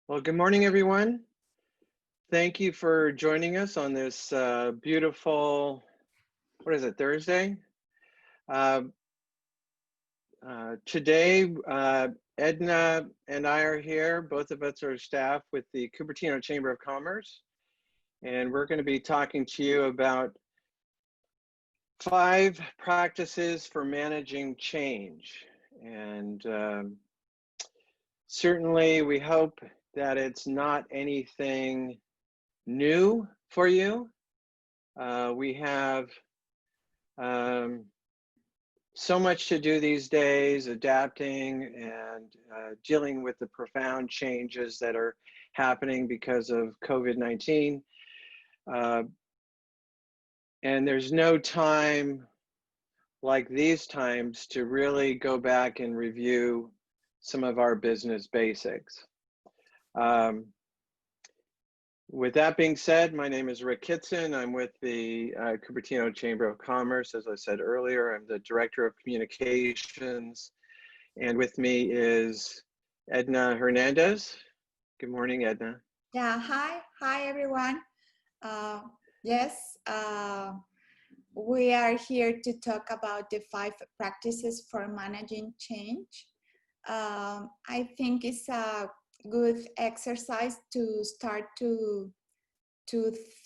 Well, good morning, everyone. Thank you for joining us on this beautiful, what is it, Thursday? Today, Edna and I are here. Both of us are staff with the Cupertino Chamber of Commerce, and we're going to be talking to you about 5 practices for managing change. And certainly, we hope that it's not anything new for you. We have so much to do these days, adapting and dealing with the profound changes that are happening because of COVID-19. And there's no time like these times to really go back and review some of our business basics. With that being said, my name is Rick Kitson. I'm with the Cupertino Chamber of Commerce. As I said earlier, I'm the Director of Communications. And with me is Edna Hernandez. Good morning, Edna. Yeah, hi everyone. Yes, we are here to talk about the 5 practices for managing change. I think it's a good exercise to start to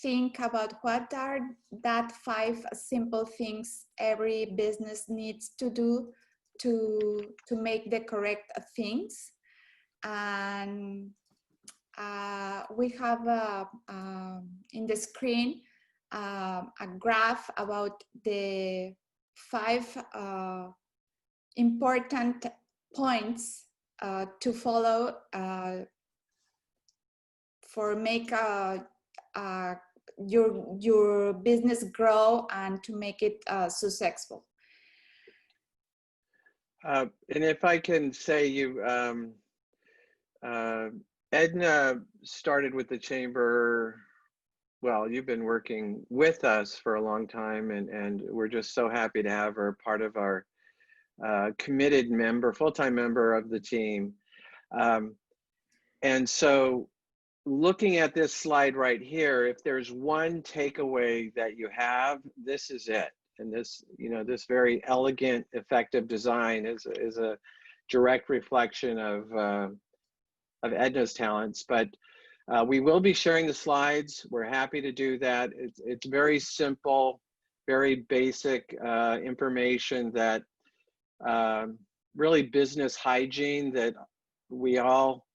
think about what are that 5 simple things every business needs to do to make the correct things. And we have in the screen a graph about the 5 important points to follow for make your business grow and to make it successful. And if I can say, Edna started with the Chamber, well, you've been working with us for a long time, and we're just so happy to have her part of our committed member, full-time member of the team. And so looking at this slide right here, if there's one takeaway that you have, this is it. And this, this very elegant, effective design is a direct reflection of Edna's talents. But we will be sharing the slides. We're happy to do that. It's very simple, very basic information that really business hygiene that we all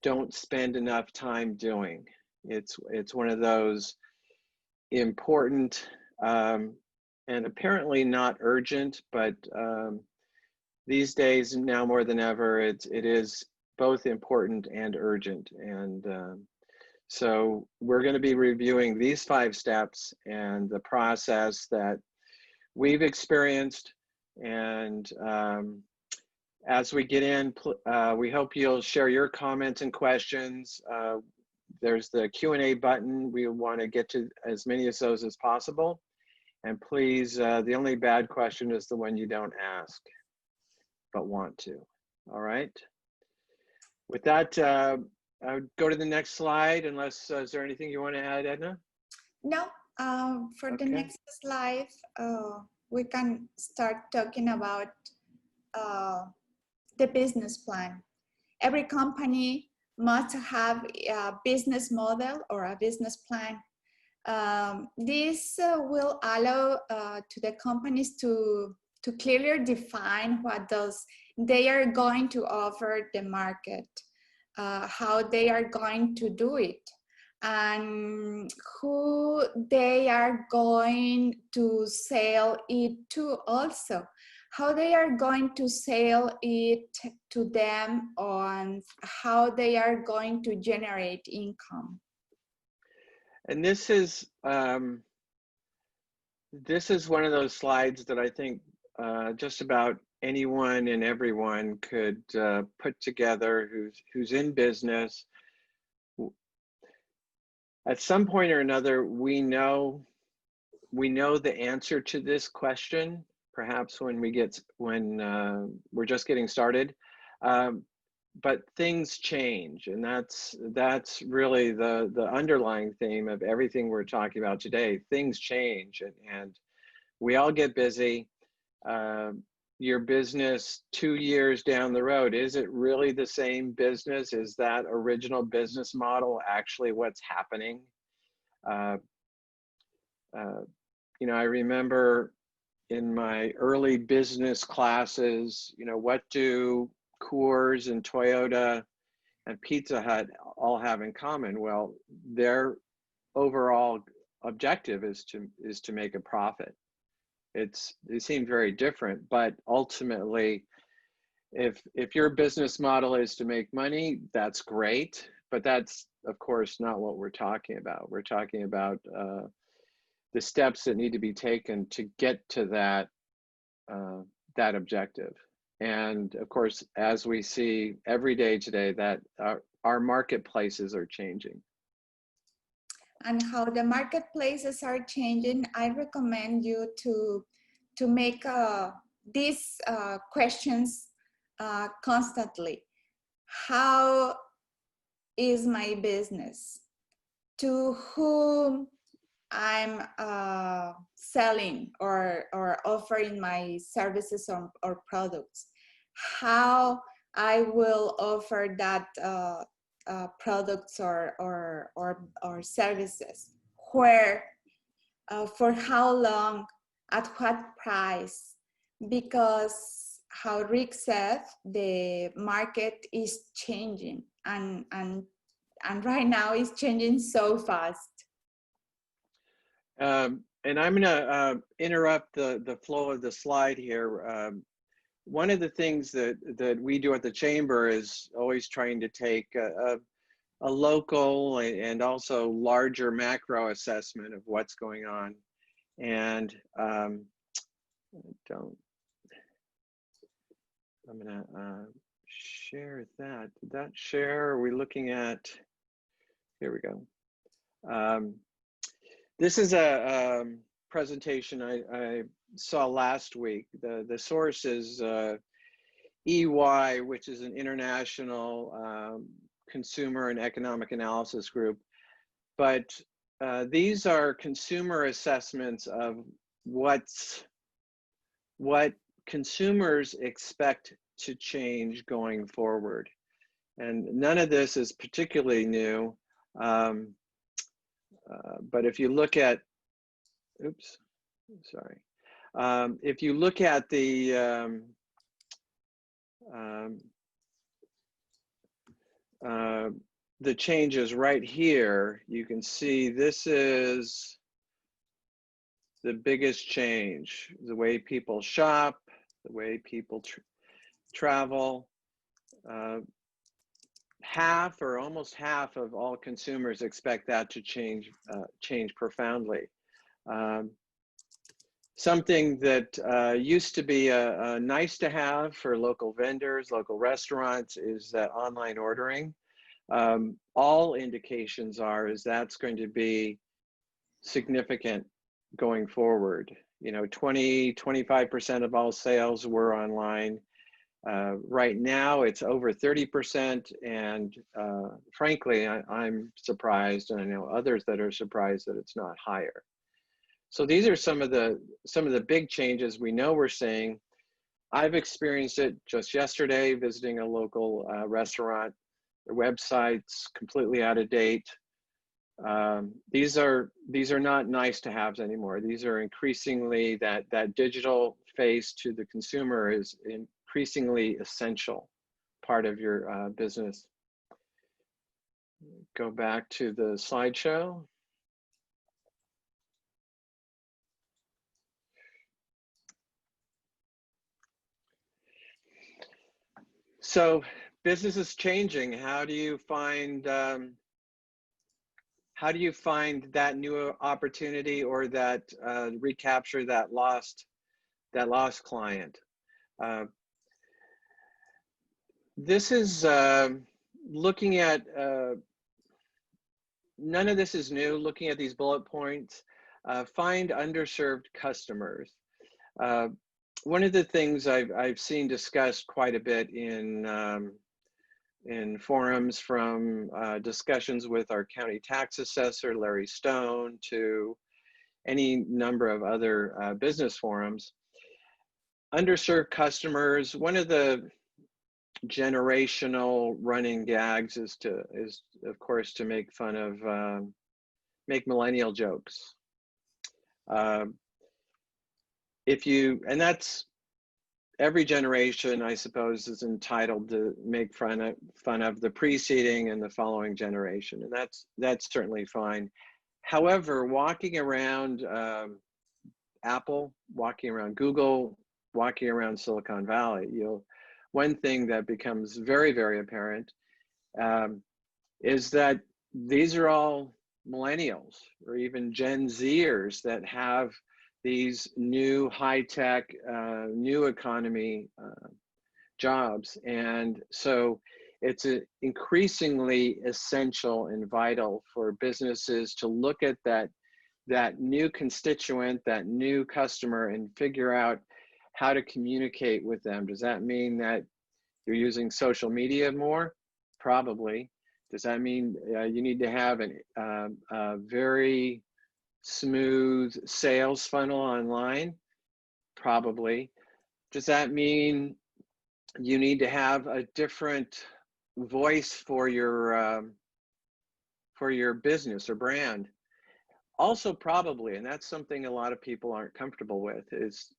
don't spend enough time doing. It's one of those important and apparently not urgent, but these days, now more than ever, it is both important and urgent. And so we're going to be reviewing these 5 steps and the process that we've experienced. And as we get in, we hope you'll share your comments and questions. There's the Q&A button. We want to get to as many of those as possible. And please, the only bad question is the one you don't ask, but want to. All right. With that, I would go to the next slide, unless, is there anything you want to add, Edna? No, for the next slide, we can start talking about the business plan. Every company must have a business model or a business plan. This will allow to the companies to clearly define what they are going to offer the market, how they are going to do it, and who they are going to sell it to also. How they are going to sell it to them, and how they are going to generate income. And this is one of those slides that I think just about anyone and everyone could put together who's in business, at some point or another, we know the answer to this question, perhaps when we're just getting started. But things change, and that's really the underlying theme of everything we're talking about today. Things change, and we all get busy. Your business 2 years down the road, is it really the same business? Is that original business model actually what's happening? You know, I remember in my early business classes, you know, what do Coors and Toyota and Pizza Hut all have in common? Well, their overall objective is to make a profit. It seems very different, but ultimately, if your business model is to make money, that's great. But that's, of course, not what we're talking about. We're talking about the steps that need to be taken to get to that objective. And of course, as we see every day today, that our marketplaces are changing. And how the marketplaces are changing, I recommend you to make these questions constantly. How is my business? To whom I'm selling or offering my services or products? How I will offer that products or services? Where? For how long? At what price? Because how Rick said, the market is changing, and right now it's changing so fast. And I'm going to interrupt the flow of the slide here. One of the things that we do at the Chamber is always trying to take a local and also larger macro assessment of what's going on. And I'm going to share that. Did that share? Are we looking at? Here we go. This is a presentation I saw last week. The source is EY, which is an international consumer and economic analysis group. But these are consumer assessments of what consumers expect to change going forward. And none of this is particularly new. But if you look at, oops, sorry. If you look at the changes right here, you can see this is the biggest change: the way people shop, the way people travel. Half or almost half of all consumers expect that to change profoundly. Something that used to be a nice to have for local vendors, local restaurants, is that online ordering. All indications is that's going to be significant going forward. You know, 25% of all sales were online. Right now, it's over 30%, and frankly, I'm surprised, and I know others that are surprised that it's not higher. So these are some of the big changes we know we're seeing. I've experienced it just yesterday, visiting a local restaurant. Their website's completely out of date. These are not nice to haves anymore. These are increasingly that digital face to the consumer is increasingly essential part of your business. Go back to the slideshow. So business is changing. How do you find that new opportunity, or that recapture that lost client? This is looking at none of this is new. Looking at these bullet points, find underserved customers. Uh, One of the things I've seen discussed quite a bit in forums, from discussions with our county tax assessor, Larry Stone, to any number of other business forums. Underserved customers, one of the generational running gags is of course to make fun of make millennial jokes. And that's, every generation, I suppose, is entitled to make fun of the preceding and the following generation, and that's certainly fine. However, walking around Apple, walking around Google, walking around Silicon Valley, one thing that becomes very, very apparent is that these are all millennials or even Gen Zers that have these new high-tech, new economy jobs. And so it's increasingly essential and vital for businesses to look at that new constituent, that new customer, and figure out how to communicate with them. Does that mean that you're using social media more? Probably. Does that mean you need to have a very smooth sales funnel online? Probably. Does that mean you need to have a different voice for your business or brand? Also probably, and that's something a lot of people aren't comfortable with, is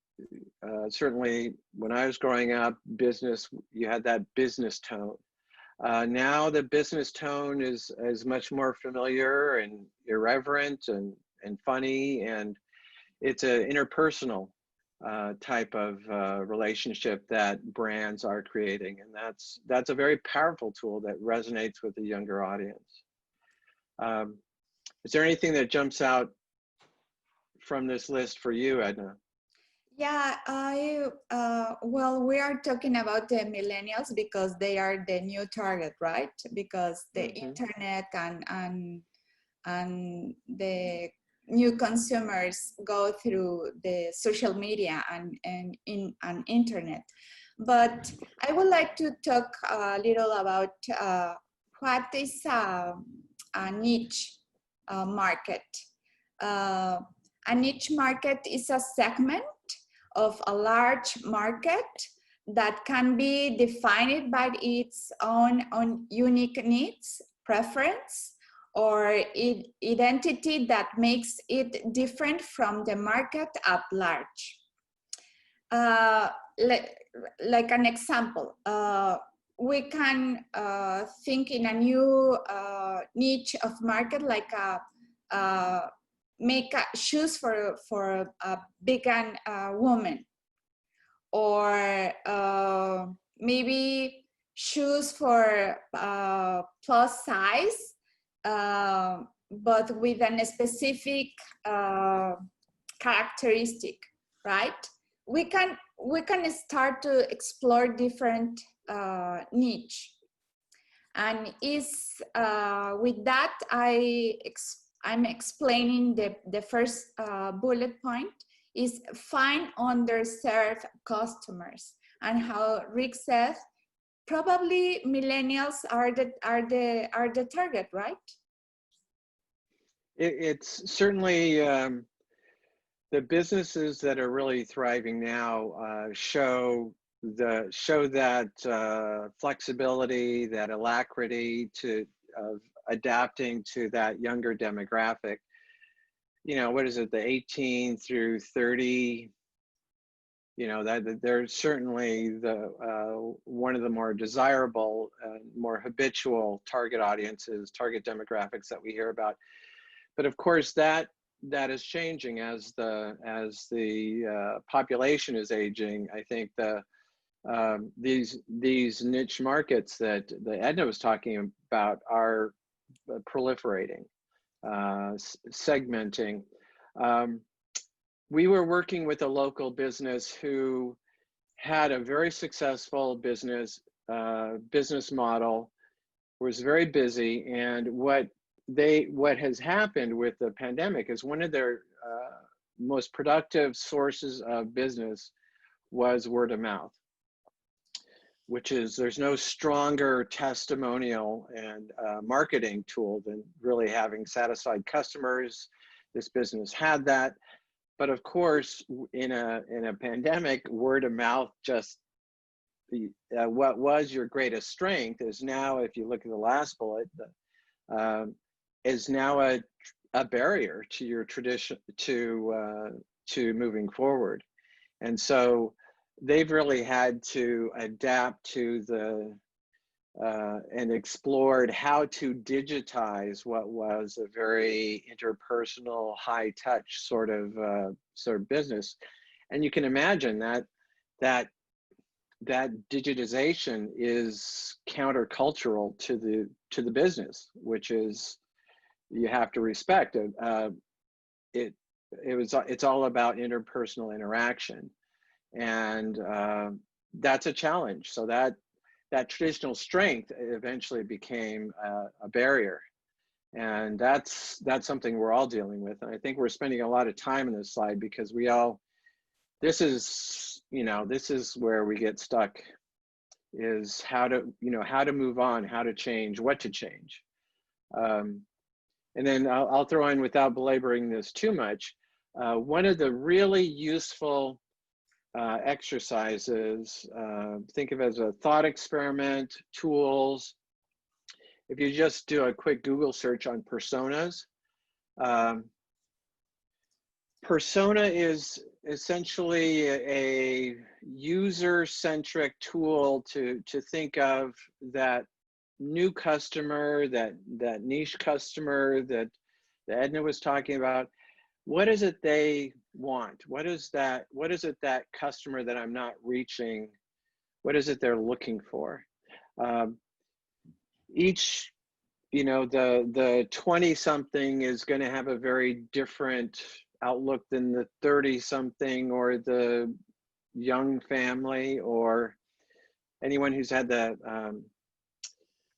certainly when I was growing up, business, you had that business tone. Now the business tone is much more familiar and irreverent and funny, and it's an interpersonal type of relationship that brands are creating, and that's a very powerful tool that resonates with the younger audience. Is there anything that jumps out from this list for you, Edna? Yeah, well, we are talking about the millennials because they are the new target, right? Because the internet and the new consumers go through the social media and internet. But I would like to talk a little about what is a niche market. A niche market is a segment of a large market that can be defined by its own unique needs, preference, or identity that makes it different from the market at large. Like an example, we can think in a new niche of market, like make shoes for a vegan woman, or maybe shoes for plus size, but with a specific characteristic, right? We can start to explore different niche, and with that I'm explaining the first bullet point is find underserved customers, and how Rick said, probably millennials are the target, right? It's certainly the businesses that are really thriving now show that flexibility, that alacrity of adapting to that younger demographic. What is it, the 18 through 30? That they're certainly one of the more desirable, more habitual target audiences, target demographics that we hear about. But of course, that is changing as the population is aging. I think these niche markets that Edna was talking about are proliferating, segmenting. We were working with a local business who had a very successful business model, was very busy, and what what has happened with the pandemic is one of their most productive sources of business was word of mouth, which is, there's no stronger testimonial and marketing tool than really having satisfied customers. This business had that. But of course, in a pandemic, word of mouth, just what was your greatest strength is now, if you look at the last bullet, is now a barrier to your tradition, to moving forward. And so they've really had to adapt to the and explored how to digitize what was a very interpersonal, high touch sort of business. And you can imagine that digitization is countercultural to the business, which is, you have to respect it. It's all about interpersonal interaction, and that's a challenge. So that traditional strength eventually became a barrier, and that's something we're all dealing with. And I think we're spending a lot of time in this slide because this is where we get stuck, is how to move on, how to change, what to change. And then I'll throw in, without belaboring this too much, one of the really useful exercises, think of it as a thought experiment, tools. If you just do a quick Google search on personas, persona is essentially a user-centric tool to think of that new customer, that niche customer that Edna was talking about. What is it they want? What is it that customer that I'm not reaching, what is it they're looking for? Each, the 20-something is going to have a very different outlook than the 30-something or the young family, or anyone who's had the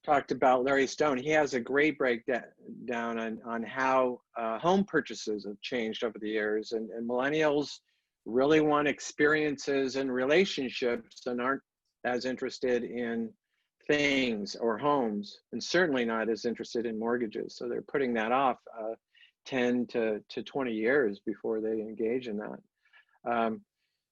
talked about Larry Stone. He has a great breakdown on how home purchases have changed over the years, and millennials really want experiences and relationships and aren't as interested in things or homes, and certainly not as interested in mortgages. So they're putting that off 10 to 20 years before they engage in that.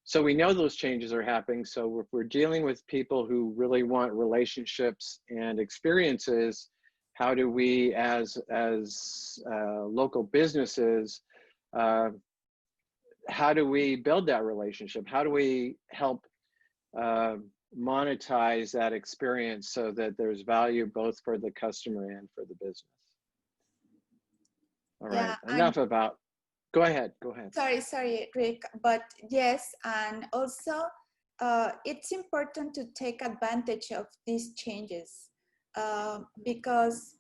So we know those changes are happening. So if we're dealing with people who really want relationships and experiences, how do we, as local businesses, how do we build that relationship? How do we help monetize that experience so that there's value both for the customer and for the business? All right, Yeah, enough about. Go ahead. Sorry, Rick, but yes, and also it's important to take advantage of these changes because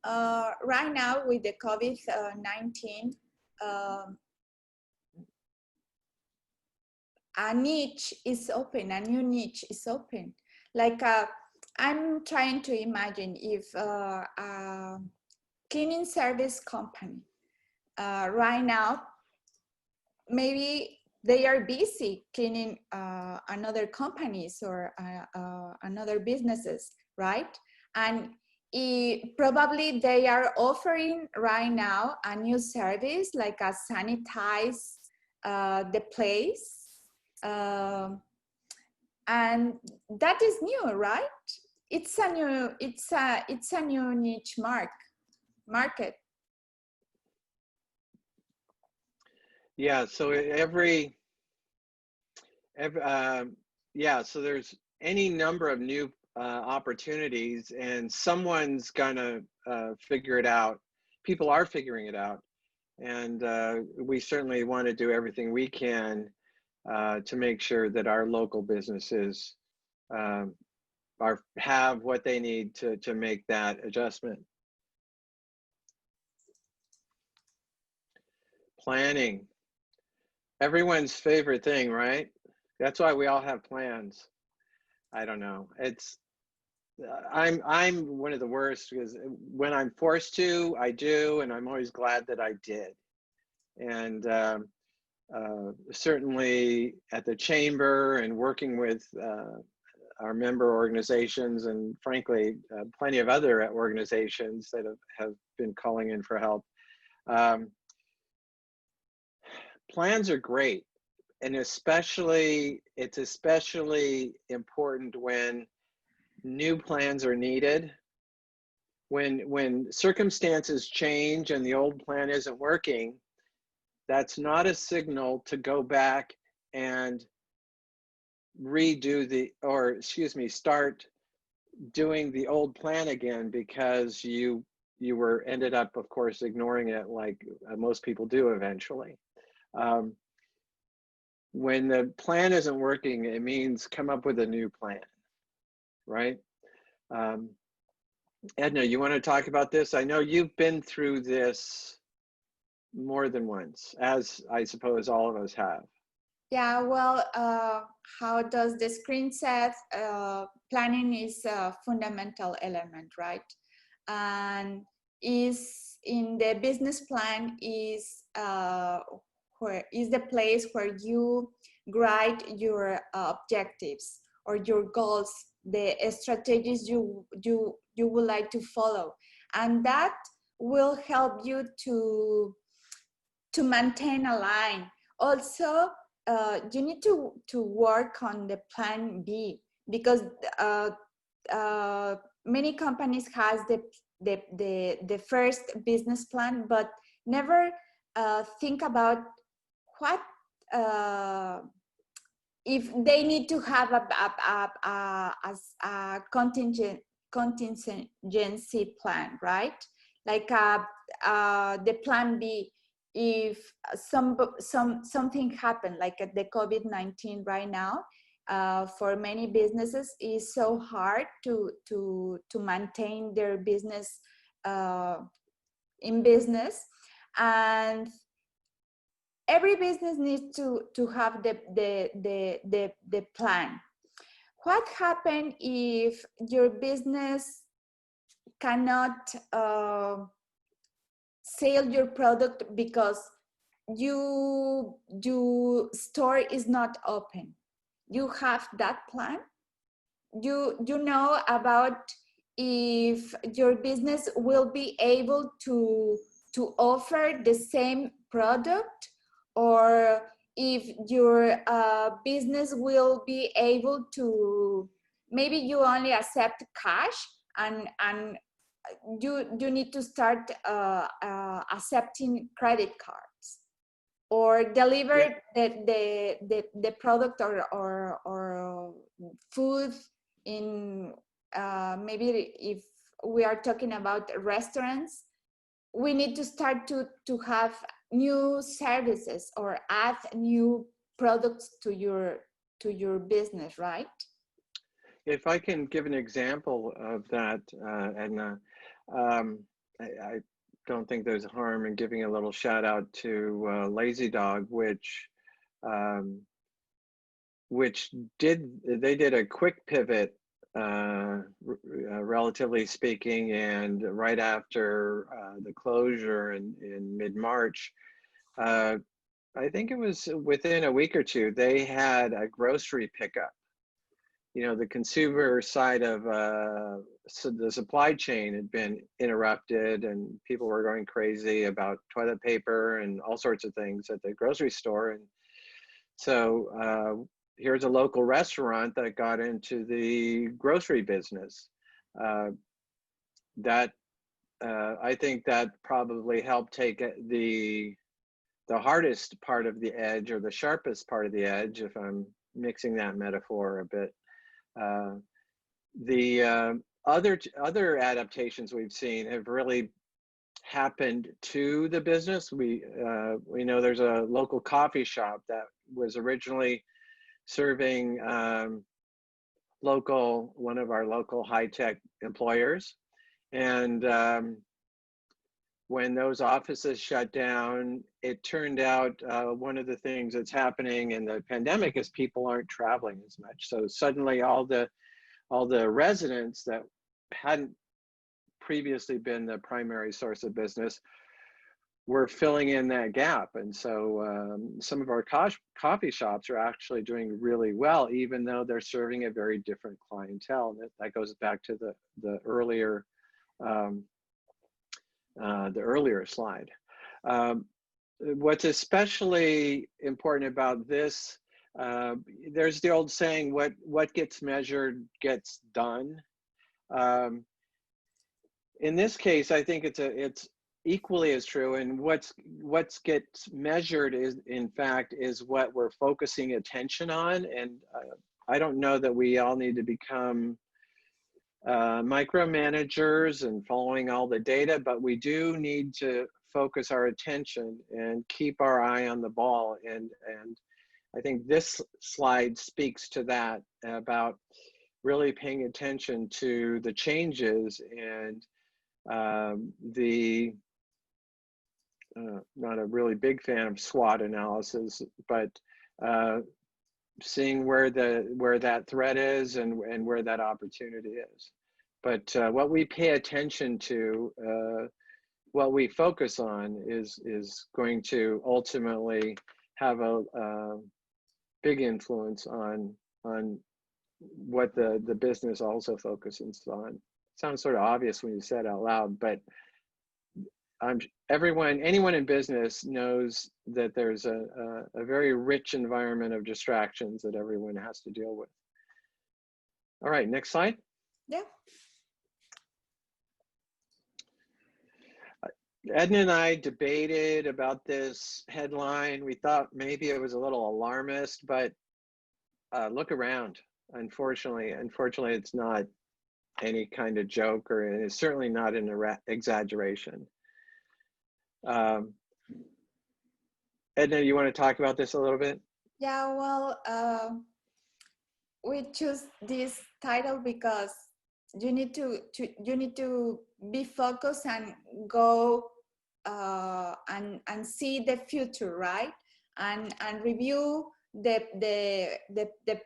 right now with the COVID-19, a niche is open, a new niche is open. Like I'm trying to imagine if a cleaning service company right now, maybe they are busy cleaning another companies or another businesses, right? And probably they are offering right now a new service, like a sanitize the place. And that is new, right? It's a new niche market. Yeah, so so there's any number of new opportunities, and someone's gonna figure it out. People are figuring it out, and we certainly want to do everything we can to make sure that our local businesses have what they need to make that adjustment. Planning. Everyone's favorite thing, right? That's why we all have plans. I don't know. I'm one of the worst, because when I'm forced to, I do, and I'm always glad that I did. And certainly at the chamber and working with our member organizations, and frankly, plenty of other organizations that have been calling in for help. Plans are great, and it's especially important when new plans are needed. When circumstances change and the old plan isn't working, that's not a signal to go back and start doing the old plan again, because you were ended up, of course, ignoring it, like most people do eventually. When the plan isn't working, it means come up with a new plan, right? Edna, you want to talk about this? I know you've been through this more than once, as I suppose all of us have. Yeah, well, how does the screen set? Planning is a fundamental element, right? And is in the business plan is where is the place where you write your objectives or your goals, the strategies you would like to follow, and that will help you to maintain a line. Also, you need to work on the plan B, because many companies has the first business plan, but never think about what if they need to have a contingency plan, right? Like the plan B, if something happened, like at the COVID-19 right now, for many businesses is so hard to maintain their business in business, and every business needs to have the plan. What happens if your business cannot sell your product because your store is not open? You have that plan. You know about if your business will be able to offer the same product, or if your business will be able to, maybe you only accept cash, and you need to start accepting credit cards, or deliver the product or food in maybe if we are talking about restaurants, we need to start to have new services or add new products to your business, right? If I can give an example of that, Edna, I don't think there's harm in giving a little shout out to Lazy Dog, which they did a quick pivot, relatively speaking, and right after the closure in mid-March, I think it was within a week or two, they had a grocery pickup. You know, the consumer side of so the supply chain had been interrupted, and people were going crazy about toilet paper and all sorts of things at the grocery store. And so here's a local restaurant that got into the grocery business. That I think that probably helped take the hardest part of the edge, or the sharpest part of the edge, if I'm mixing that metaphor a bit. The other adaptations we've seen have really happened to the business. We know there's a local coffee shop that was originally serving one of our local high-tech employers, and when those offices shut down, it turned out one of the things that's happening in the pandemic is people aren't traveling as much. So suddenly all the all the residents that hadn't previously been the primary source of business were filling in that gap. And so some of our coffee shops are actually doing really well, even though they're serving a very different clientele. And that goes back to the earlier slide. What's especially important about this, there's the old saying, what gets measured gets done. In this case, I think it's equally as true. And what gets measured is, in fact, is what we're focusing attention on. And I don't know that we all need to become micromanagers and following all the data, but we do need to focus our attention and keep our eye on the ball. And I think this slide speaks to that, about really paying attention to the changes and not a really big fan of SWOT analysis, but seeing where that threat is and where that opportunity is. But what we pay attention to, what we focus on is going to ultimately have a big influence on what the business also focuses on. Sounds sort of obvious when you say it out loud, but anyone in business knows that there's a very rich environment of distractions that everyone has to deal with. All right, next slide. Yeah. Edna and I debated about this headline. We thought maybe it was a little alarmist, but look around. Unfortunately, it's not any kind of joke, or it's certainly not an exaggeration. Edna, you want to talk about this a little bit? Yeah, well, we choose this title because you need to be focused and go and see the future, right? And review the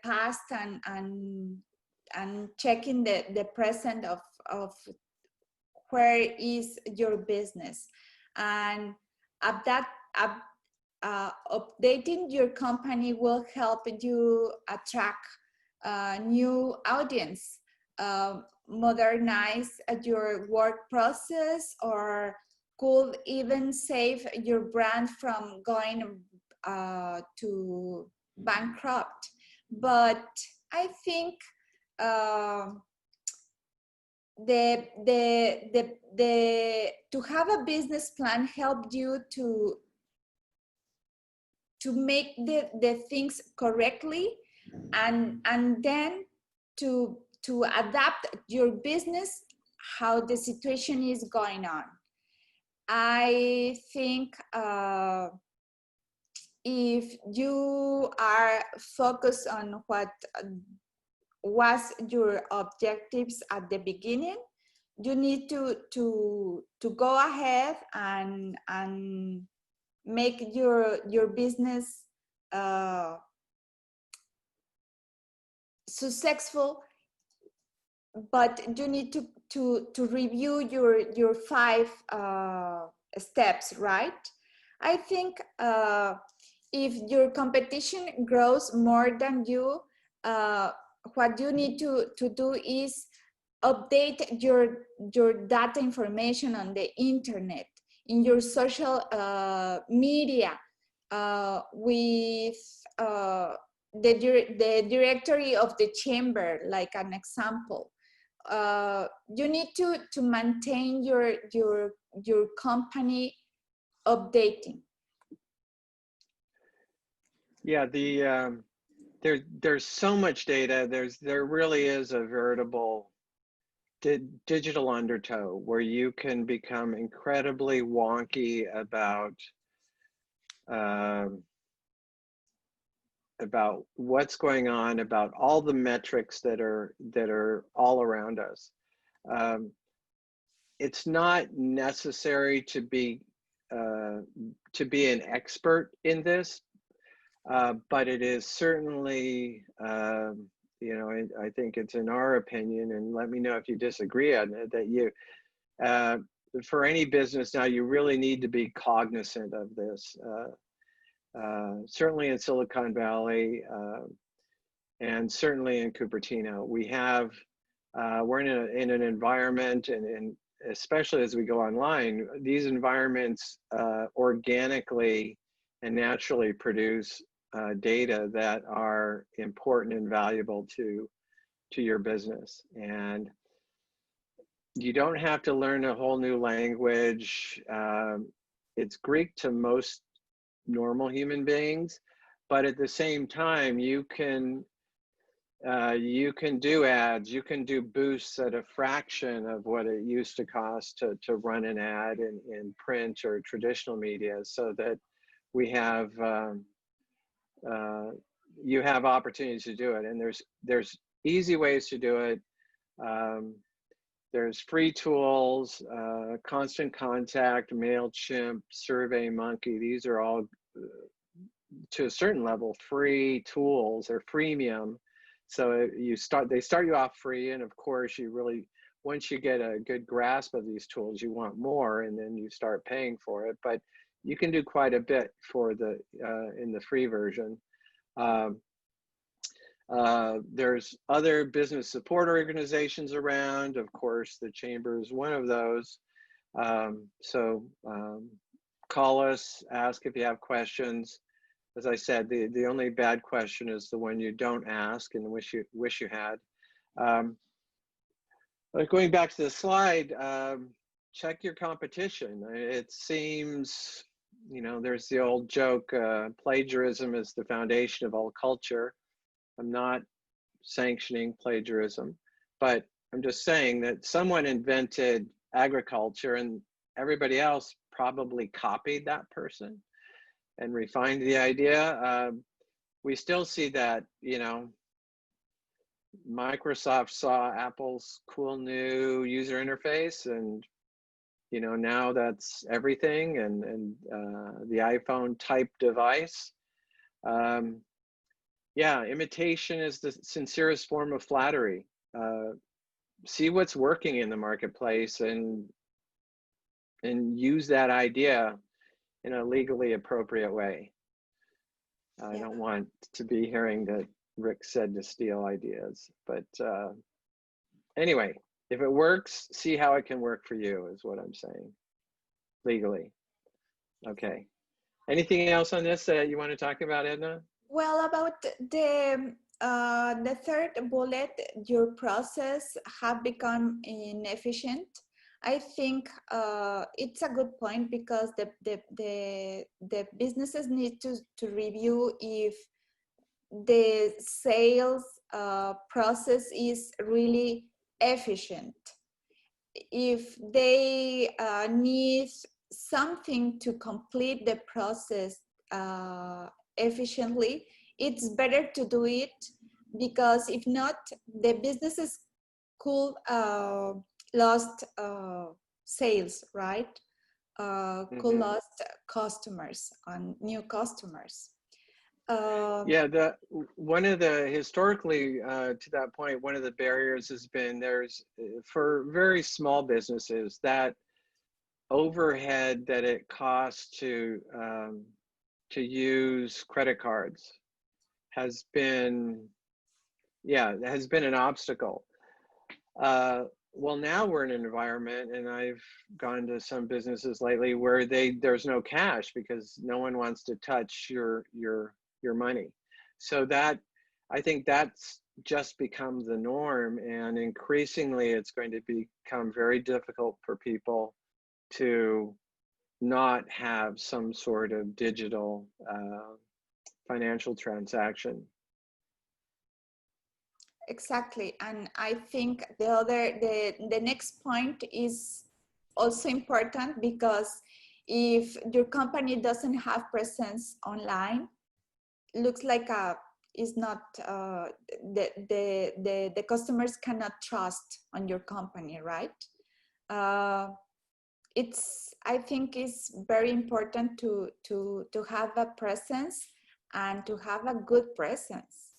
past and checking the present of where is your business, and at that updating your company will help you attract new audience, modernize your work process, or could even save your brand from going to bankrupt. But I think to have a business plan helped you to make the things correctly, and then to adapt your business how the situation is going on. I think if you are focused on what was your objectives at the beginning, you need to go ahead and make your business successful, but you need to review your 5 steps, right? I think if your competition grows more than you, what you need to do is update your data information on the internet, in your social media, with the directory of the chamber, like an example. You need to maintain your company updating. Yeah, there's so much data. There really is a veritable digital undertow where you can become incredibly wonky about what's going on, about all the metrics that are all around us. It's not necessary to be an expert in this, but it is certainly I think it's in our opinion, and let me know if you disagree on it, that you, uh, for any business now, you really need to be cognizant of this. Certainly in Silicon Valley, and certainly in Cupertino, we're in an environment, and especially as we go online, these environments organically and naturally produce data that are important and valuable to your business. And you don't have to learn a whole new language. It's Greek to most normal human beings, but at the same time, you can do ads, you can do boosts at a fraction of what it used to cost to run an ad in print or traditional media, so that we have you have opportunities to do it. And there's easy ways to do it. There's free tools, Constant Contact, MailChimp, SurveyMonkey. These are all, to a certain level, free tools or freemium. So they start you off free, and of course, once you get a good grasp of these tools, you want more, and then you start paying for it. But you can do quite a bit in the free version. There's other business support organizations around. Of course, the Chamber is one of those. Call us, ask if you have questions. As I said, the only bad question is the one you don't ask and wish you had. But going back to the slide, check your competition. It seems, there's the old joke, plagiarism is the foundation of all culture. I'm not sanctioning plagiarism, but I'm just saying that someone invented agriculture and everybody else probably copied that person and refined the idea. We still see that, Microsoft saw Apple's cool new user interface, and now that's everything, and the iPhone type device. Yeah, imitation is the sincerest form of flattery. See what's working in the marketplace and use that idea in a legally appropriate way. I don't want to be hearing that Rick said to steal ideas, but anyway, if it works, see how it can work for you is what I'm saying, legally. Okay. Anything else on this that you want to talk about, Edna? Well, about the third bullet, your process have become inefficient. I think it's a good point, because the businesses need to review if the sales process is really efficient. If they need something to complete the process efficiently, it's better to do it, because if not, the businesses could lost sales, right? Could lost customers and new customers. Yeah, one of the historically to that point, one of the barriers has been for very small businesses, that overhead that it costs to use credit cards has been an obstacle. Well, now we're in an environment, and I've gone to some businesses lately where there's no cash because no one wants to touch your money. So I think that's just become the norm, and increasingly it's going to become very difficult for people to not have some sort of digital financial transaction. Exactly, and I think the next point is also important, because if your company doesn't have presence online, looks like is not the customers cannot trust on your company, right? I think it's very important to have a presence and to have a good presence.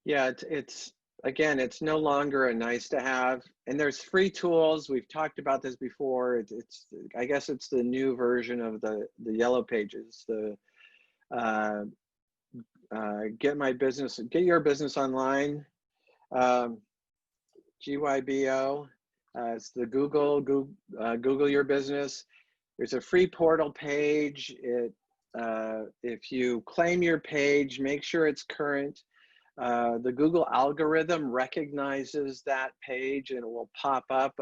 Yeah, it's again, it's no longer a nice to have, and there's free tools. We've talked about this before. It's I guess it's the new version of the yellow pages. The uh, get your business online. Um, GYBO. It's the Google your business. There's a free portal page. If you claim your page, make sure it's current. The Google algorithm recognizes that page and it will pop up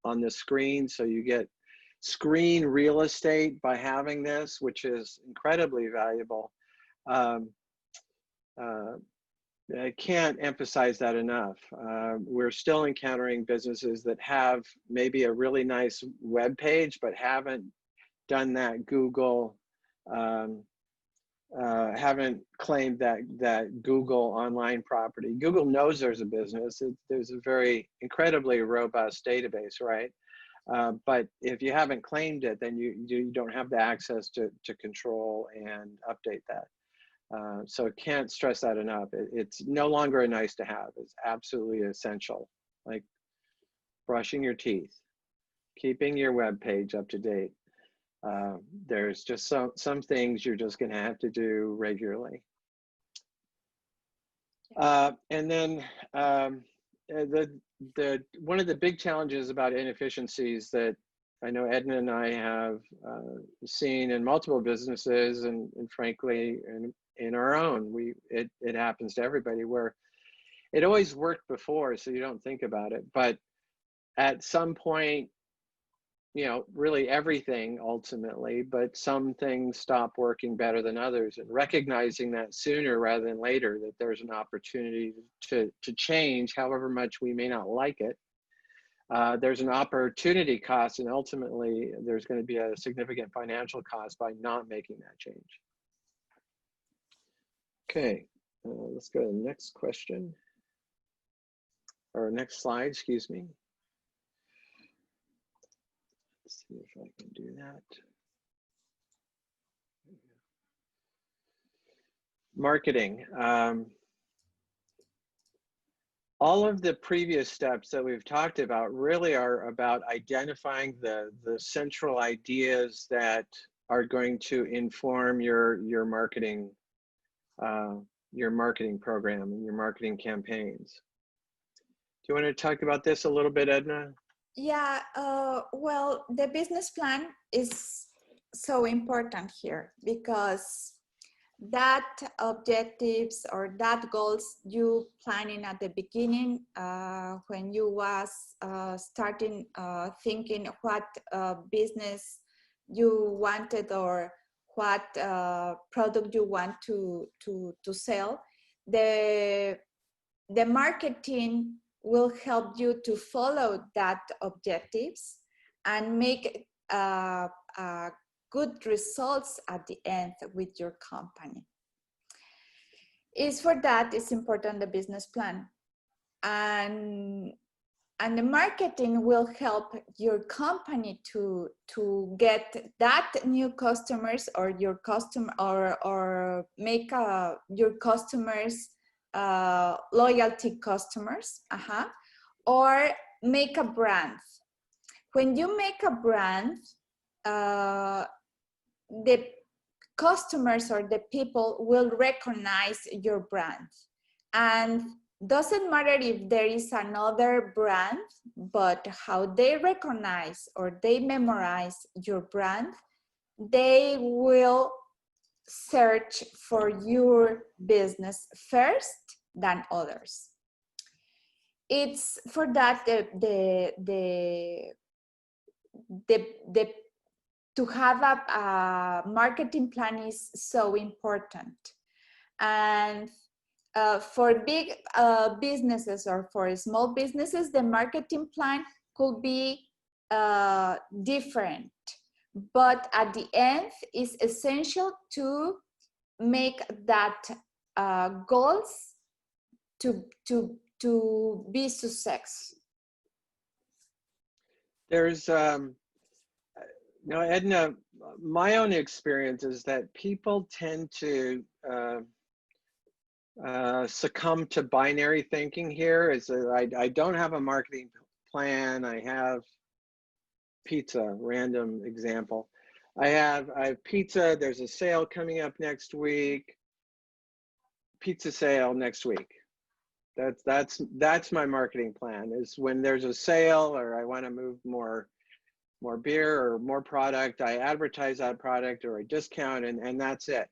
on the screen. So you get screen real estate by having this, which is incredibly valuable. I can't emphasize that enough. We're still encountering businesses that have maybe a really nice web page, but haven't done that Google, haven't claimed that Google online property. Google knows there's a business. There's a very incredibly robust database, right? But if you haven't claimed it, then you don't have the access to control and update that. So can't stress that enough. It's no longer a nice to have. It's absolutely essential. Like brushing your teeth, keeping your web page up to date. There's just some things you're just going to have to do regularly. And then one of the big challenges about inefficiencies that I know Edna and I have seen in multiple businesses, and frankly, in our own, it happens to everybody, where it always worked before, so you don't think about it. But at some point, you know, really everything ultimately, but some things stop working better than others, and recognizing that sooner rather than later, that there's an opportunity to change, however much we may not like it. There's an opportunity cost, and ultimately there's going to be a significant financial cost by not making that change. Okay, let's go to the next question, or next slide, excuse me. Let's see if I can do that. Marketing. All of the previous steps that we've talked about really are about identifying the central ideas that are going to inform your marketing program and your marketing campaigns. Do you want to talk about this a little bit, Edna? Yeah, well, the business plan is so important here, because that objectives or that goals you planning at the beginning, when you was starting thinking what business you wanted, or what product you want to sell, the marketing will help you to follow that objectives and make good results at the end with your company. Is for that, it's important the business plan, and the marketing will help your company to get that new customers, or your customer, or make your customers loyalty customers, or make a brand. When you make a brand, the customers or the people will recognize your brand, and doesn't matter if there is another brand, but how they recognize or they memorize your brand, they will search for your business first than others. It's for that to have a marketing plan is so important. And for big businesses or for small businesses, the marketing plan could be different. But at the end, it's essential to make that goals to be success. There's, Edna, my own experience is that people tend to succumb to binary thinking here. I don't have a marketing plan. I have pizza, random example. I have pizza. There's a sale coming up next week. Pizza sale next week. That's my marketing plan, is when there's a sale or I want to move more beer or more product, I advertise that product or I discount, and that's it.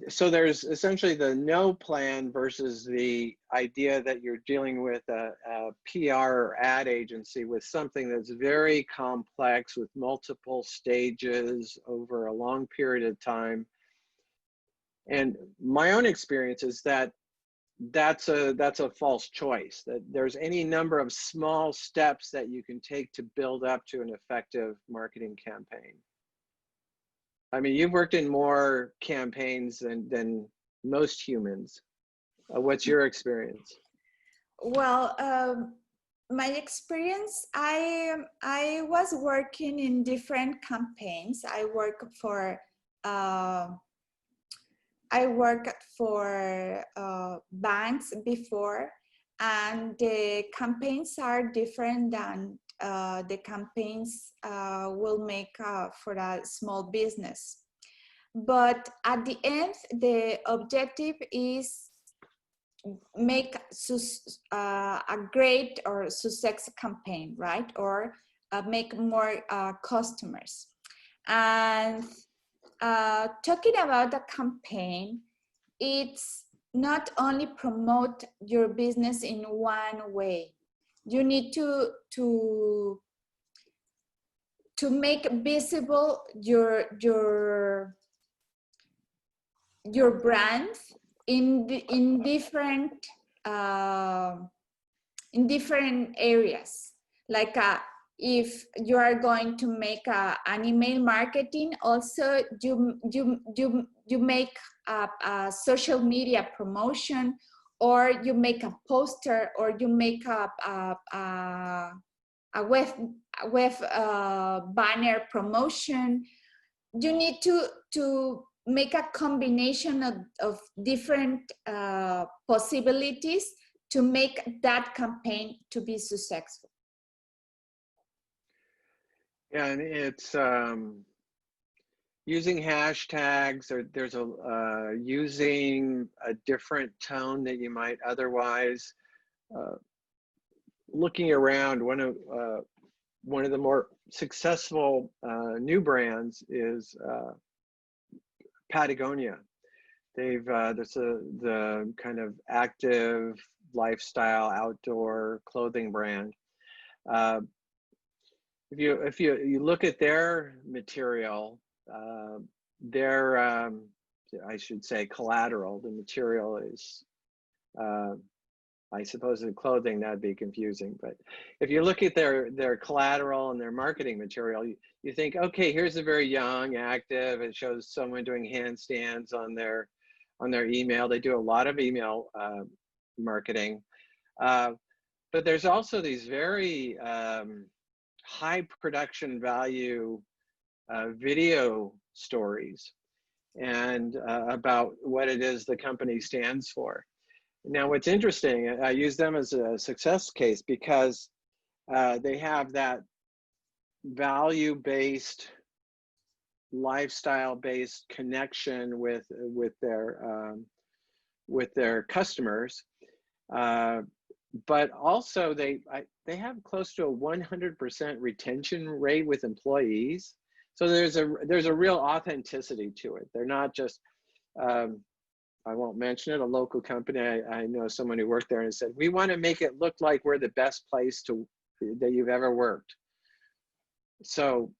So there's essentially the no plan versus the idea that you're dealing with a PR or ad agency with something that's very complex with multiple stages over a long period of time. And my own experience is that that's a false choice, that there's any number of small steps that you can take to build up to an effective marketing campaign. I mean, you've worked in more campaigns than most humans. What's your experience? Well, my experience, I was working in different campaigns. I worked for banks before, and the campaigns are different than the campaigns will make for a small business. But at the end, the objective is make a great or success campaign, right? Or make more customers. And talking about the campaign, it's not only promote your business in one way. You need to make visible your brand in different areas. Like if you are going to make an email marketing, also you make a social media promotion, or you make a poster, or you make a web banner promotion. You need to make a combination of different possibilities to make that campaign to be successful. Yeah, and it's using hashtags, or there's using a different tone that you might otherwise. Looking around, one of the more successful new brands is Patagonia. They've the kind of active lifestyle outdoor clothing brand. If you look at their material, their I should say collateral, the material is I suppose in clothing that'd be confusing, but if you look at their collateral and their marketing material, you think, okay, here's a very young, active. It shows someone doing handstands on their email. They do a lot of email marketing, but there's also these very high production value video stories and about what it is the company stands for. Now, what's interesting, I use them as a success case because they have that value-based, lifestyle-based connection with their customers, but also they have close to a 100% retention rate with employees. So there's a real authenticity to it. They're not just I won't mention it, a local company. I know someone who worked there and said, we want to make it look like we're the best place that you've ever worked. So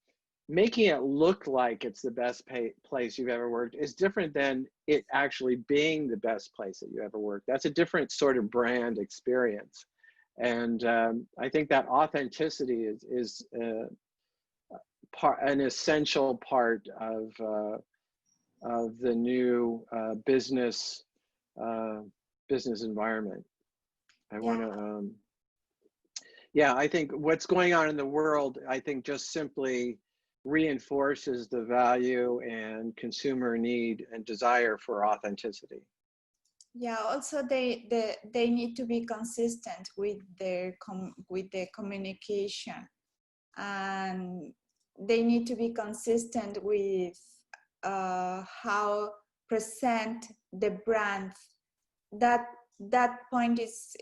making it look like it's the best place you've ever worked is different than it actually being the best place that you ever worked. That's a different sort of brand experience. And I think that authenticity is an essential part of the new business environment. I think what's going on in the world, I think just simply reinforces the value and consumer need and desire for authenticity. Yeah, also they need to be consistent with with the communication, and they need to be consistent with how present the brand. That that point is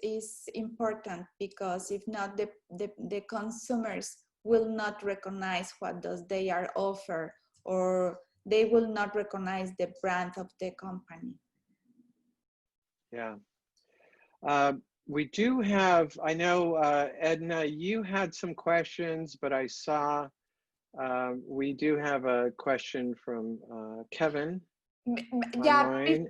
important, because if not, the consumers will not recognize what does they are offer, or they will not recognize the brand of the company. Yeah. We do have, I know, Edna, you had some questions, but I saw we do have a question from Kevin Yeah, online.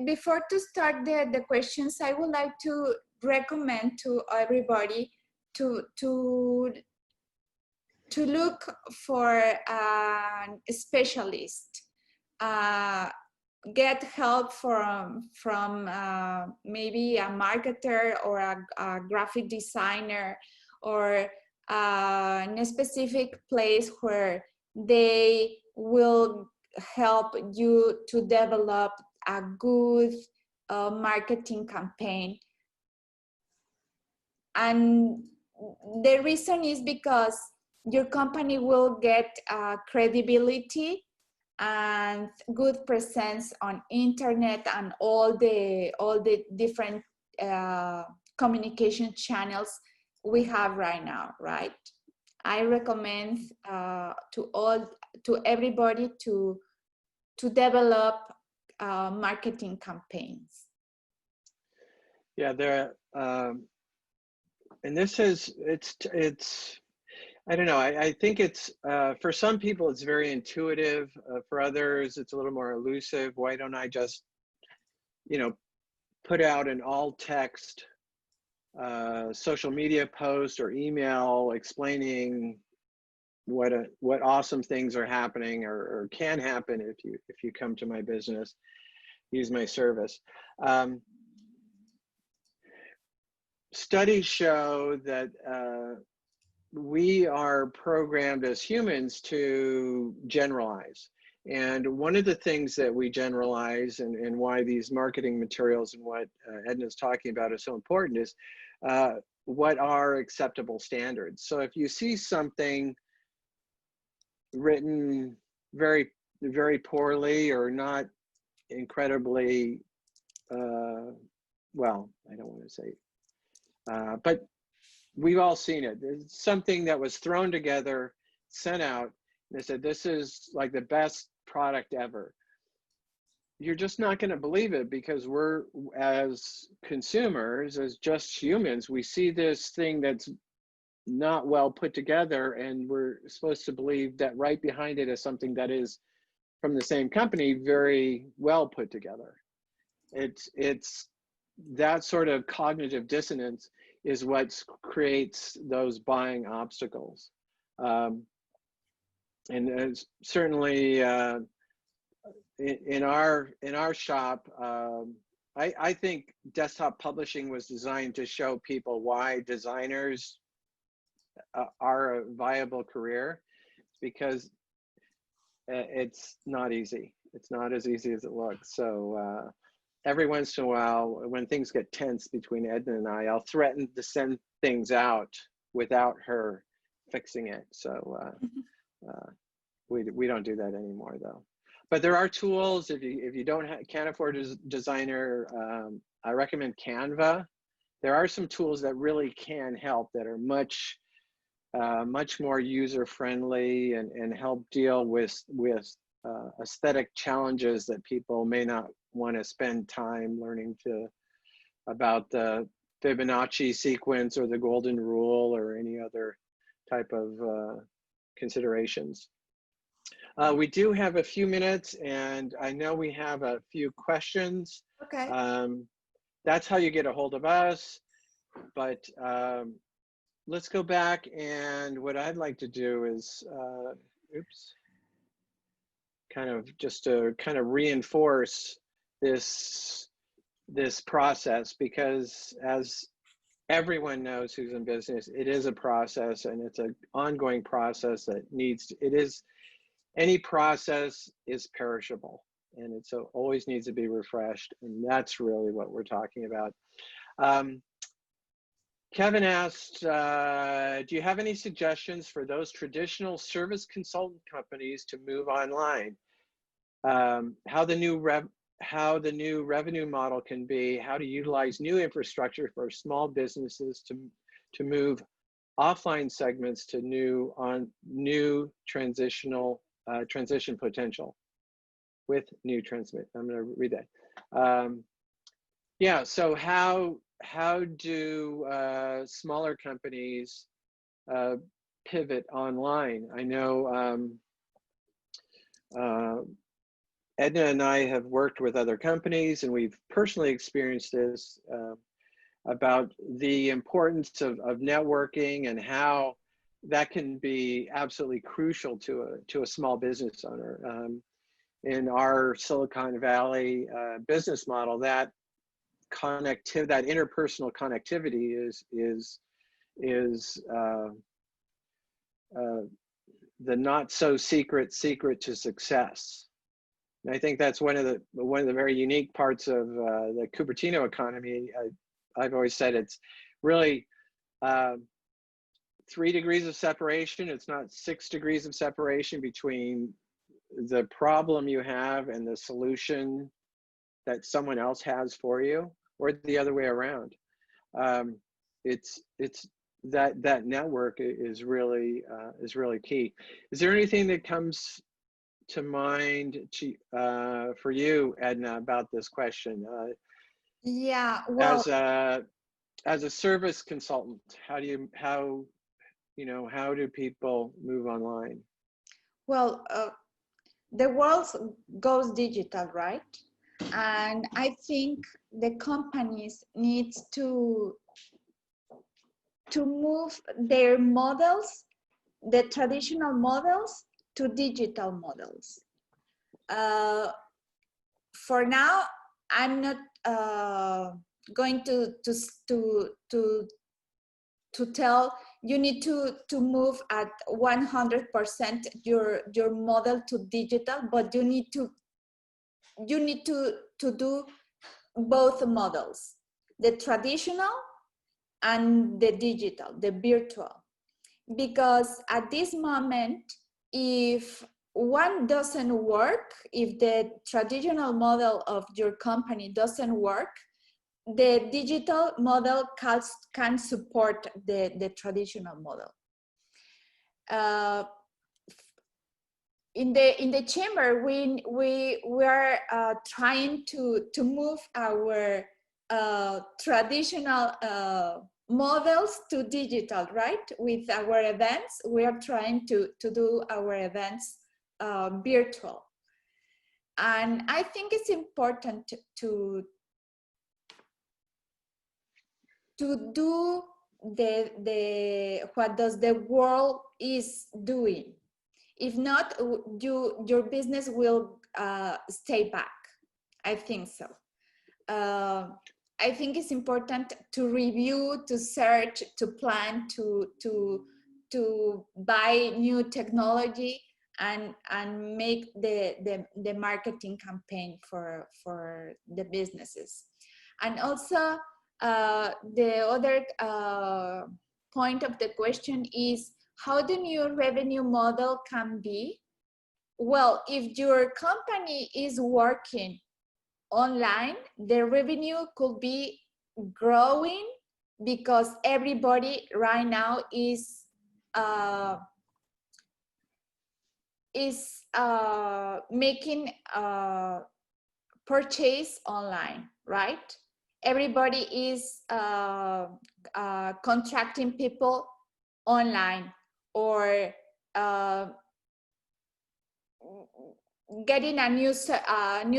before to start the questions, I would like to recommend to everybody to look for a specialist, get help from maybe a marketer or a graphic designer, or in a specific place where they will help you to develop a good marketing campaign. And the reason is because your company will get credibility and good presence on internet and all the different communication channels we have right now, right? I recommend to everybody to develop marketing campaigns. Yeah, there. And this is it's. I don't know. I think it's for some people it's very intuitive. For others, it's a little more elusive. Why don't I just, put out an all text social media post or email explaining what awesome things are happening or can happen if you come to my business, use my service. Studies show that we are programmed as humans to generalize. And one of the things that we generalize, and why these marketing materials and what Edna's talking about is so important, is what are acceptable standards. So if you see something written very, very poorly or not incredibly, well, I don't want to say, but we've all seen it. There's something that was thrown together, sent out, and they said, this is like the best product ever. You're just not going to believe it, because we're, as consumers, as just humans, we see this thing that's not well put together, and we're supposed to believe that right behind it is something that is from the same company, very well put together. It's that sort of cognitive dissonance is what creates those buying obstacles. And certainly in our shop, I think desktop publishing was designed to show people why designers are a viable career, because it's not easy. It's not as easy as it looks. So every once in a while, when things get tense between Edna and I'll threaten to send things out without her fixing it. So we don't do that anymore, though. But there are tools. If you can't afford a designer, I recommend Canva. There are some tools that really can help, that are much more user friendly and help deal with aesthetic challenges that people may not want to spend time learning about the Fibonacci sequence or the golden rule or any other type of considerations. We do have a few minutes, and I know we have a few questions. Okay. That's how you get a hold of us. But let's go back, and what I'd like to do is, kind of reinforce this process, because as everyone knows who's in business, it is a process, and it's an ongoing process that any process is perishable. and it so always needs to be refreshed. And that's really what we're talking about. Kevin asked, do you have any suggestions for those traditional service consultant companies to move online? How the new revenue model can be, how to utilize new infrastructure for small businesses to move offline segments to new transition potential with new transmit. I'm going to read that. Yeah, so how do smaller companies pivot online? I know Edna and I have worked with other companies, and we've personally experienced this about the importance of networking and how that can be absolutely crucial to a small business owner. In our Silicon Valley business model, that connectivity, that interpersonal connectivity is the not so secret to success. And I think that's one of the very unique parts of the Cupertino economy. I've always said it's really 3 degrees of separation. It's not 6 degrees of separation between the problem you have and the solution that someone else has for you, or the other way around. It's that network is really key. Is there anything that comes to mind for you, Edna, about this question? Yeah, well, as a service consultant, how do people move online? well, the world goes digital, right? And I think the companies need to move their models, the traditional models, to digital models. For now, I'm not going to tell you need to move at 100% your model to digital, but you need to do both models, the traditional and the digital, the virtual. Because at this moment, if one doesn't work, if the traditional model of your company doesn't work, the digital model can support the traditional model. In the chamber, we are trying to move our traditional models to digital, right? With our events, we are trying to do our events virtual. And I think it's important to do what does the world is doing. If not, your business will stay back. I think so. I think it's important to review, to search, to plan, to buy new technology and make the marketing campaign for the businesses. And also the other point of the question is how the new revenue model can be. Well, if your company is working online, the revenue could be growing because everybody right now is making purchase online, right? Everybody is contracting people online or getting a new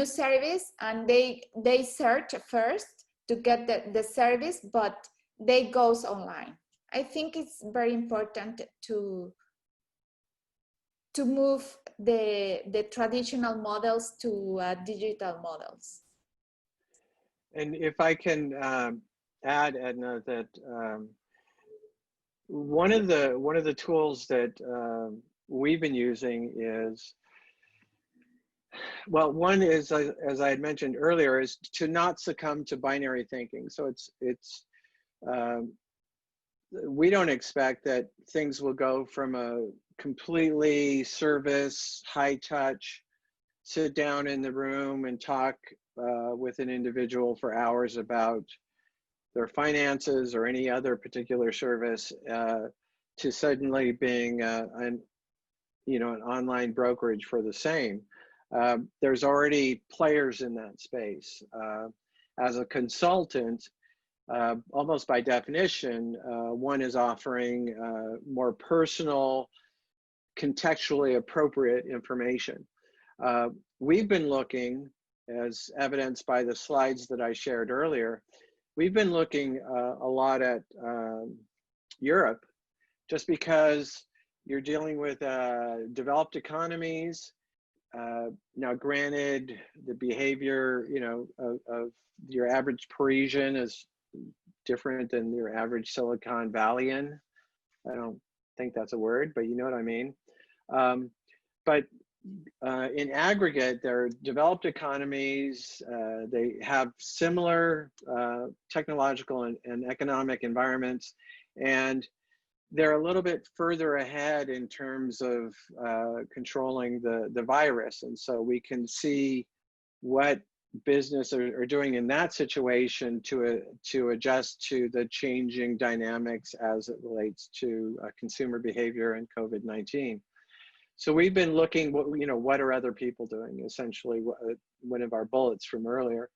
service, and they search first to get the service, but they goes online. I think it's very important to move the traditional models to digital models. And if I can add, Edna, that one of the tools that we've been using is Well, one is, as I had mentioned earlier, is to not succumb to binary thinking. So um, we don't expect that things will go from a completely service, high touch, sit down in the room and talk with an individual for hours about their finances or any other particular service, to suddenly being an online brokerage for the same. There's already players in that space. As a consultant, almost by definition, one is offering more personal, contextually appropriate information. We've been looking, as evidenced by the slides that I shared earlier, we've been looking a lot at Europe, just because you're dealing with developed economies. Now, granted, the behavior, of your average Parisian is different than your average Silicon Valleyan. I don't think that's a word, but you know what I mean. But in aggregate, they're developed economies. They have similar technological and economic environments, and they're a little bit further ahead in terms of controlling the virus. And so we can see what business are doing in that situation to adjust to the changing dynamics as it relates to consumer behavior and COVID-19. So we've been looking, what are other people doing? Essentially, one of our bullets from earlier.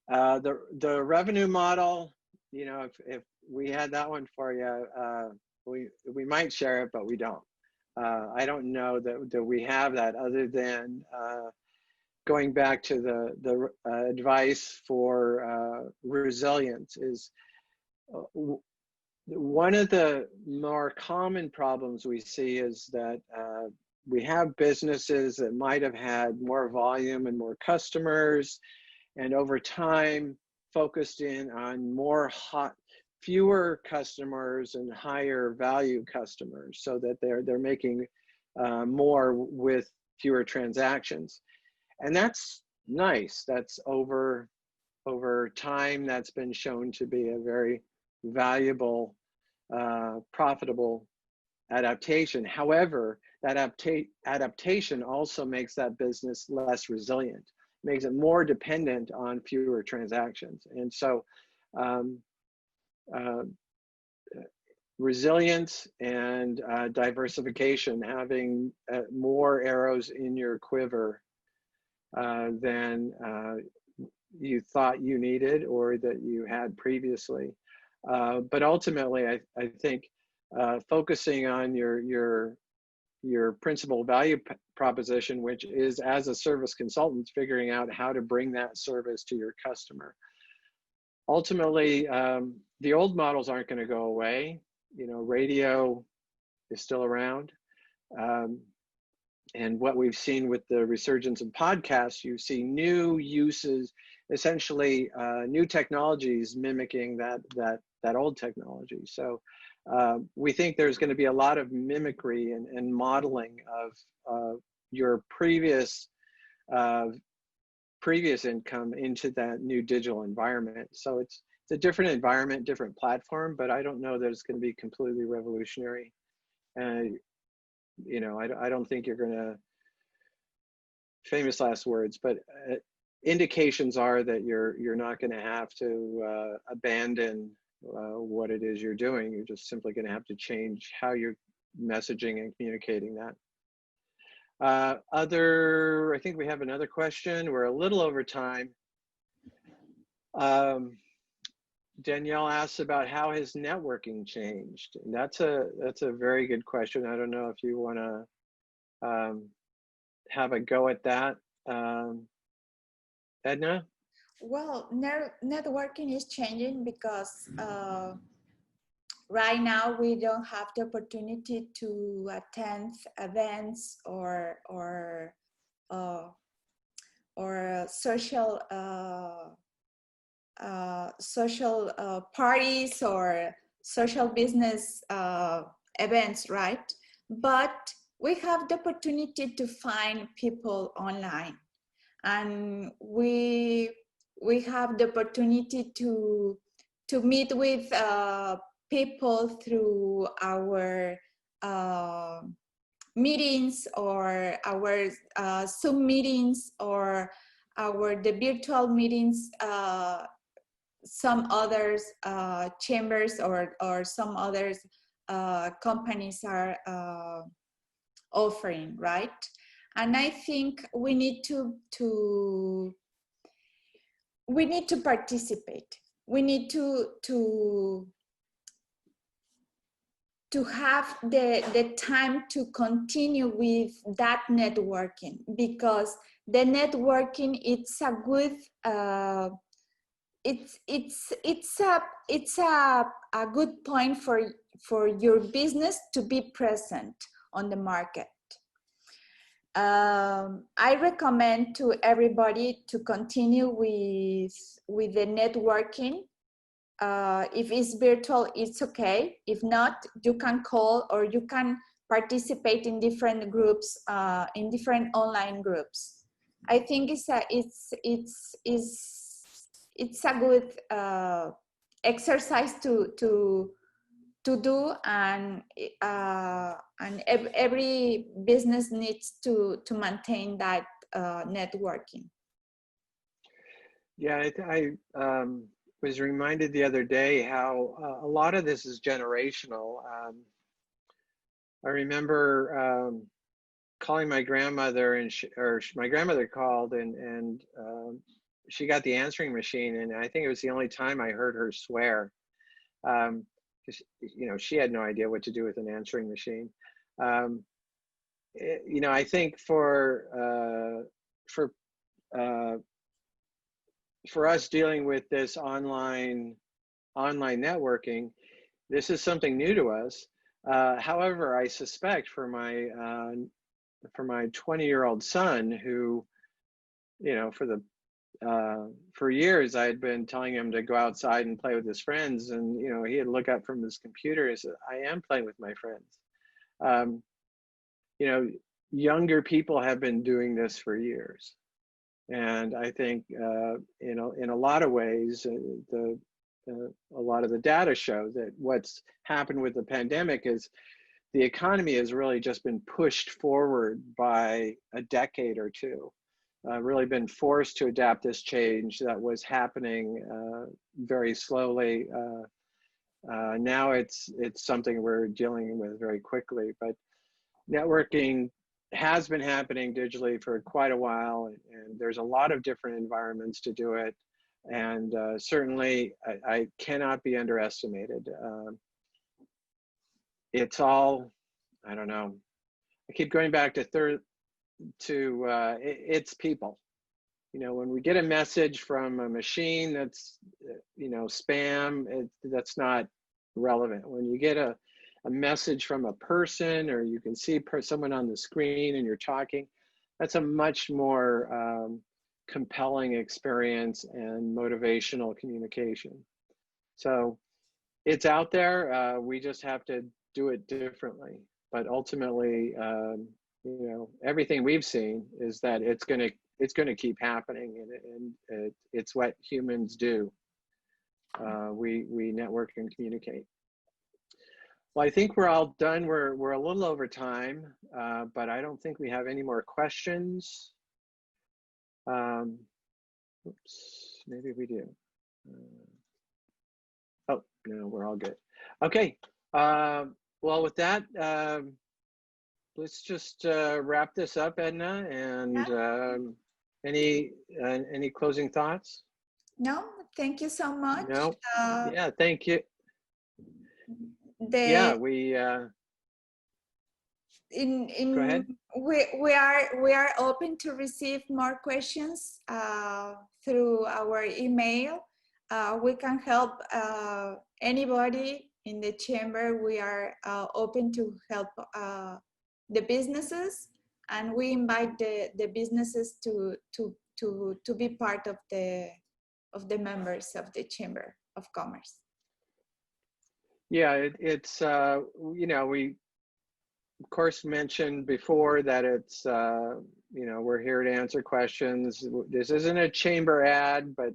The revenue model, if we had that one for you, we might share it, but we don't. I don't know that we have that, other than going back to the advice for resilience is one of the more common problems we see is that we have businesses that might have had more volume and more customers, and over time focused in on fewer customers and higher value customers, so that they're making more with fewer transactions. And that's nice. That's over time, that's been shown to be a very valuable, profitable adaptation. However, that adaptation also makes that business less resilient, makes it more dependent on fewer transactions. And so resilience and diversification, having more arrows in your quiver than you thought you needed or that you had previously. But ultimately, I think focusing on your principal value proposition, which is, as a service consultant, figuring out how to bring that service to your customer. Ultimately, the old models aren't going to go away. Radio is still around. And what we've seen with the resurgence of podcasts, you see new uses, essentially new technologies mimicking that old technology. So we think there's going to be a lot of mimicry and modeling of your previous income into that new digital environment. So it's a different environment, different platform, but I don't know that it's going to be completely revolutionary. And I don't think you're going to, famous last words, but indications are that you're not going to have to abandon what it is you're doing. You're just simply going to have to change how you're messaging and communicating that. I think we have another question. We're a little over time. Danielle asks about how has networking changed, and that's a very good question. I don't know if you want to have a go at that, Edna. Well, networking is changing because right now we don't have the opportunity to attend events or social parties or social business events, right? But we have the opportunity to find people online, and we have the opportunity to meet with people through our meetings, or our Zoom meetings, or the virtual meetings some others chambers or some others companies are offering, right? And I think we need to participate. We need to have the time to continue with that networking, because the networking, it's a good it's a good point for your business to be present on the market. I recommend to everybody to continue with the networking. If it's virtual, it's okay. If not, you can call, or you can participate in different groups, in different online groups. I think it's a good exercise to do, and every business needs to maintain that networking. Yeah, I was reminded the other day how a lot of this is generational. I remember calling my grandmother, and my grandmother called, and she got the answering machine, and I think it was the only time I heard her swear. You know, she had no idea what to do with an answering machine. You know, I think for us dealing with this online networking, this is something new to us. However, I suspect for my 20-year-old son, who, you know, for years I had been telling him to go outside and play with his friends, and you know, he'd look up from his computer and say, I am playing with my friends. You know, younger people have been doing this for years, and I think you know, in a lot of ways, a lot of the data show that what's happened with the pandemic is the economy has really just been pushed forward by a decade or two. Really been forced to adapt this change that was happening very slowly. Now it's something we're dealing with very quickly, but networking has been happening digitally for quite a while, and there's a lot of different environments to do it. And certainly I cannot be underestimated. It's all, I don't know, I keep going back to it's people. You know, when we get a message from a machine that's, you know, spam, that's not relevant. When you get a message from a person, or you can see someone on the screen and you're talking, that's a much more compelling experience and motivational communication. So it's out there. We just have to do it differently. But ultimately, you know, everything we've seen is that it's going to keep happening, and it's what humans do. We network and communicate. Well, I think we're all done. We're a little over time, but I don't think we have any more questions. Oops, maybe we do. Oh, no, we're all good. Okay. Well, with that, let's just wrap this up, Edna. And any closing thoughts? No, thank you so much. No. Yeah, thank you. Yeah, Go ahead. we are open to receive more questions through our email. We can help anybody in the chamber. We are open to help the businesses, and we invite the businesses to be part of the members of the Chamber of Commerce. Yeah, it's you know, of course, mentioned before that it's, you know, we're here to answer questions. This isn't a chamber ad, but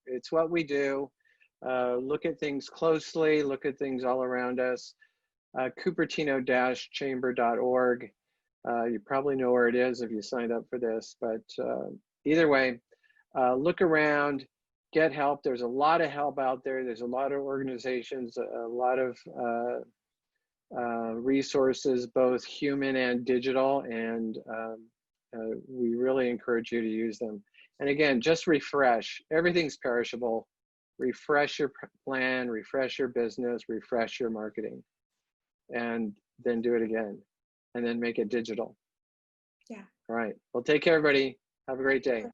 it's what we do. Look at things closely, look at things all around us. Cupertino-chamber.org. You probably know where it is if you signed up for this, but either way, look around, get help. There's a lot of help out there. There's a lot of organizations, a lot of resources, both human and digital, and we really encourage you to use them. And again, just refresh. Everything's perishable. Refresh your plan, refresh your business, refresh your marketing, and then do it again, and then make it digital. Yeah. All right. Well, take care, everybody. Have a great day.